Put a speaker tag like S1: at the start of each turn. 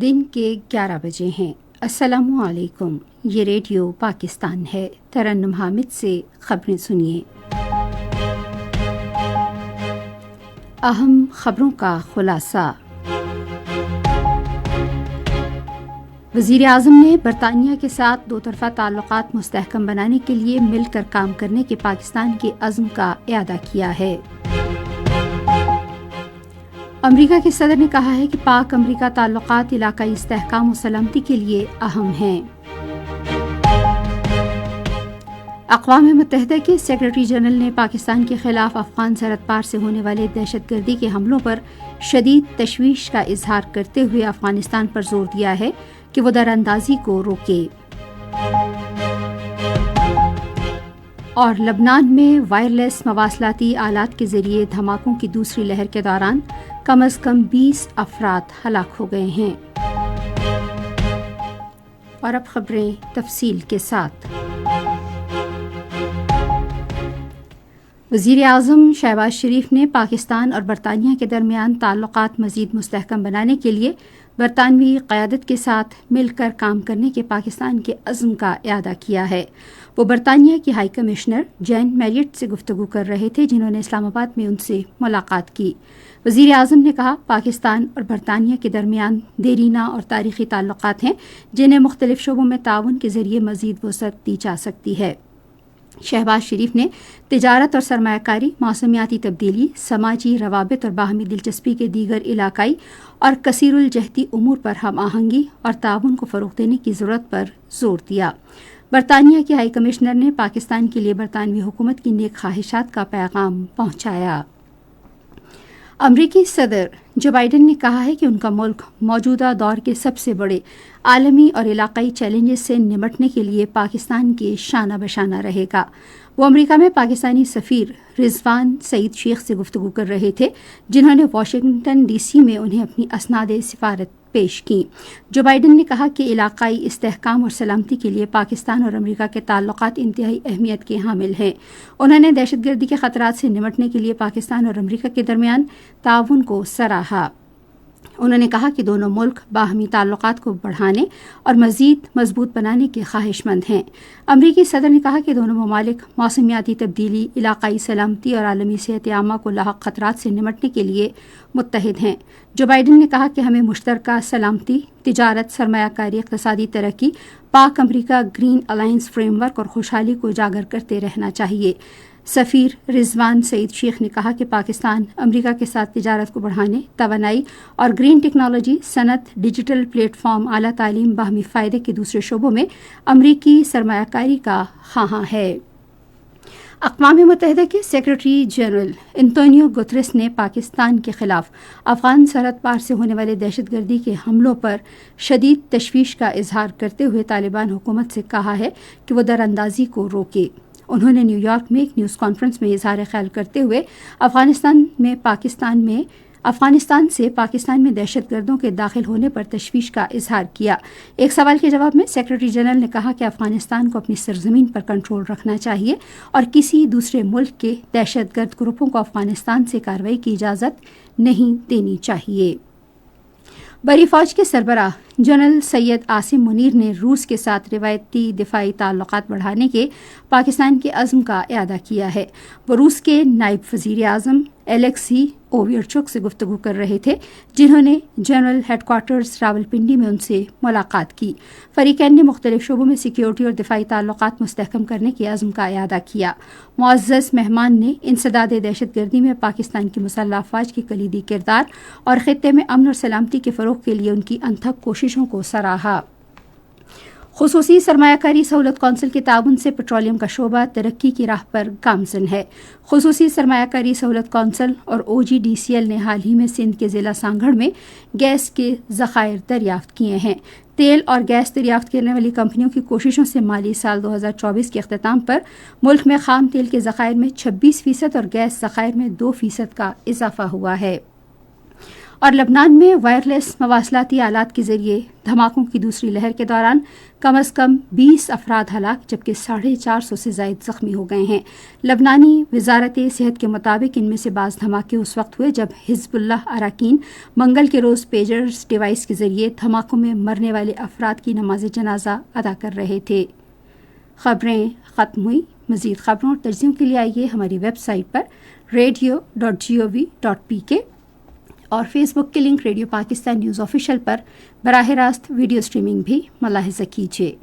S1: دن کے 11 بجے ہیں۔ السلام علیکم، یہ ریڈیو پاکستان ہے۔ ترنم حامد سے خبریں سنیے۔ اہم خبروں کا خلاصہ۔ وزیر اعظم نے برطانیہ کے ساتھ دو طرفہ تعلقات مستحکم بنانے کے لیے مل کر کام کرنے کے پاکستان کے عزم کا اعادہ کیا ہے۔ امریکہ کے صدر نے کہا ہے کہ پاک امریکہ تعلقات علاقائی استحکام و سلامتی کے لیے اہم ہیں۔ اقوام متحدہ کے سیکرٹری جنرل نے پاکستان کے خلاف افغان سرحد پار سے ہونے والے دہشت گردی کے حملوں پر شدید تشویش کا اظہار کرتے ہوئے افغانستان پر زور دیا ہے کہ وہ دراندازی کو روکے۔ اور لبنان میں وائرلیس مواصلاتی آلات کے ذریعے دھماکوں کی دوسری لہر کے دوران کم از کم 20 افراد ہلاک ہو گئے ہیں۔ اور اب خبریں تفصیل کے ساتھ۔ وزیر اعظم شہباز شریف نے پاکستان اور برطانیہ کے درمیان تعلقات مزید مستحکم بنانے کے لیے برطانوی قیادت کے ساتھ مل کر کام کرنے کے پاکستان کے عزم کا اعادہ کیا ہے۔ وہ برطانیہ کی ہائی کمشنر جین میریٹ سے گفتگو کر رہے تھے، جنہوں نے اسلام آباد میں ان سے ملاقات کی۔ وزیر اعظم نے کہا، پاکستان اور برطانیہ کے درمیان دیرینہ اور تاریخی تعلقات ہیں جنہیں مختلف شعبوں میں تعاون کے ذریعے مزید وسعت دی جا سکتی ہے۔ شہباز شریف نے تجارت اور سرمایہ کاری، موسمیاتی تبدیلی، سماجی روابط اور باہمی دلچسپی کے دیگر علاقائی اور کثیر الجہتی امور پر ہم آہنگی اور تعاون کو فروغ دینے کی ضرورت پر زور دیا۔ برطانیہ کی ہائی کمشنر نے پاکستان کے لیے برطانوی حکومت کی نیک خواہشات کا پیغام پہنچایا۔ امریکی صدر جو بائیڈن نے کہا ہے کہ ان کا ملک موجودہ دور کے سب سے بڑے عالمی اور علاقائی چیلنجز سے نمٹنے کے لیے پاکستان کے شانہ بشانہ رہے گا۔ وہ امریکہ میں پاکستانی سفیر رضوان سعید شیخ سے گفتگو کر رہے تھے، جنہوں نے واشنگٹن ڈی سی میں انہیں اپنی اسناد سفارت پیش کی۔ جو بائیڈن نے کہا کہ علاقائی استحکام اور سلامتی کے لیے پاکستان اور امریکہ کے تعلقات انتہائی اہمیت کے حامل ہیں۔ انہوں نے دہشت گردی کے خطرات سے نمٹنے کے لیے پاکستان اور امریکہ کے درمیان تعاون کو سراہا۔ انہوں نے کہا کہ دونوں ملک باہمی تعلقات کو بڑھانے اور مزید مضبوط بنانے کے خواہش مند ہیں۔ امریکی صدر نے کہا کہ دونوں ممالک موسمیاتی تبدیلی، علاقائی سلامتی اور عالمی صحت عامہ کو لاحق خطرات سے نمٹنے کے لیے متحد ہیں۔ جو بائیڈن نے کہا کہ ہمیں مشترکہ سلامتی، تجارت، سرمایہ کاری، اقتصادی ترقی، پاک امریکہ گرین الائنس فریم ورک اور خوشحالی کو اجاگر کرتے رہنا چاہیے۔ سفیر رضوان سعید شیخ نے کہا کہ پاکستان امریکہ کے ساتھ تجارت کو بڑھانے، توانائی اور گرین ٹیکنالوجی، صنعت، ڈیجیٹل پلیٹ فارم، اعلیٰ تعلیم، باہمی فائدے کے دوسرے شعبوں میں امریکی سرمایہ کاری کا خواہاں ہے۔ اقوام متحدہ کے سیکرٹری جنرل انتونیو گتریس نے پاکستان کے خلاف افغان سرحد پار سے ہونے والے دہشت گردی کے حملوں پر شدید تشویش کا اظہار کرتے ہوئے طالبان حکومت سے کہا ہے کہ وہ دراندازی کو روکے۔ انہوں نے نیو یارک میں ایک نیوز کانفرنس میں اظہار خیال کرتے ہوئے افغانستان سے پاکستان میں دہشت گردوں کے داخل ہونے پر تشویش کا اظہار کیا۔ ایک سوال کے جواب میں سیکرٹری جنرل نے کہا کہ افغانستان کو اپنی سرزمین پر کنٹرول رکھنا چاہیے اور کسی دوسرے ملک کے دہشت گرد گروپوں کو افغانستان سے کارروائی کی اجازت نہیں دینی چاہیے۔ بری فوج کے سربراہ جنرل سید عاصم منیر نے روس کے ساتھ روایتی دفاعی تعلقات بڑھانے کے پاکستان کے عزم کا اعادہ کیا ہے۔ وہ روس کے نائب وزیر اعظم الیکسی اوویرچک سے گفتگو کر رہے تھے، جنہوں نے جنرل ہیڈ کوارٹرز راولپنڈی میں ان سے ملاقات کی۔ فریقین نے مختلف شعبوں میں سیکیورٹی اور دفاعی تعلقات مستحکم کرنے کے عزم کا اعادہ کیا۔ معزز مہمان نے انسداد دہشت گردی میں پاکستان کی مسلح افواج کی کلیدی کردار اور خطے میں امن اور سلامتی کے فروغ کے لیے ان کی انتھک کوششوں کو سراہا۔ خصوصی سرمایہ کاری سہولت کونسل کے تعاون سے پٹرولیم کا شعبہ ترقی کی راہ پر گامزن ہے۔ خصوصی سرمایہ کاری سہولت کونسل اور OGDCL نے حال ہی میں سندھ کے ضلع سانگھڑ میں گیس کے ذخائر دریافت کیے ہیں۔ تیل اور گیس دریافت کرنے والی کمپنیوں کی کوششوں سے مالی سال 2024 کے اختتام پر ملک میں خام تیل کے ذخائر میں 26% اور گیس ذخائر میں 2% کا اضافہ ہوا ہے۔ اور لبنان میں وائرلیس مواصلاتی آلات کے ذریعے دھماکوں کی دوسری لہر کے دوران کم از کم 20 افراد ہلاک جبکہ 450 سے زائد زخمی ہو گئے ہیں۔ لبنانی وزارت صحت کے مطابق ان میں سے بعض دھماکے اس وقت ہوئے جب حزب اللہ اراکین منگل کے روز پیجرز ڈیوائس کے ذریعے دھماکوں میں مرنے والے افراد کی نماز جنازہ ادا کر رہے تھے۔ خبریں ختم ہوئی۔ مزید خبروں اور تجزیوں کے لیے آئیے ہماری ویب سائٹ پر radio.gov.pk اور فیس بک کے link radio Pakistan news official پر براہ راست ویڈیو سٹریمنگ بھی ملاحظہ کیجیے۔